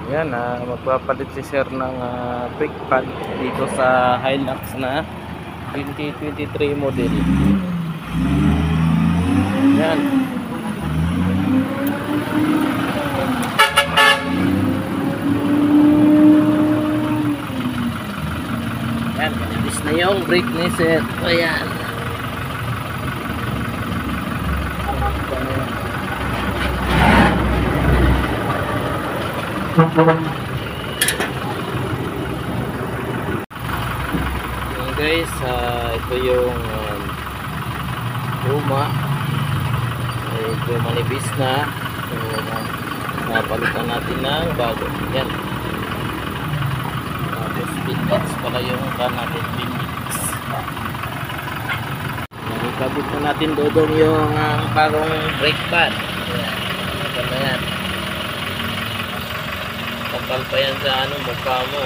Yan, magpapalit si sir ng brake pad dito sa Hilux na 2023 model. Yan. Yan, manipis na yung brake ni sir. Ayan. Guys, ito yung luma, medyo manipis na, so napalitan natin ng bago. Yan, tapos pinmix pala yung kan natin, pinmix. Ikabit na natin dodong yung bagong brake pad. Yan, ito na yan, kapal pa yan sa mukha mo.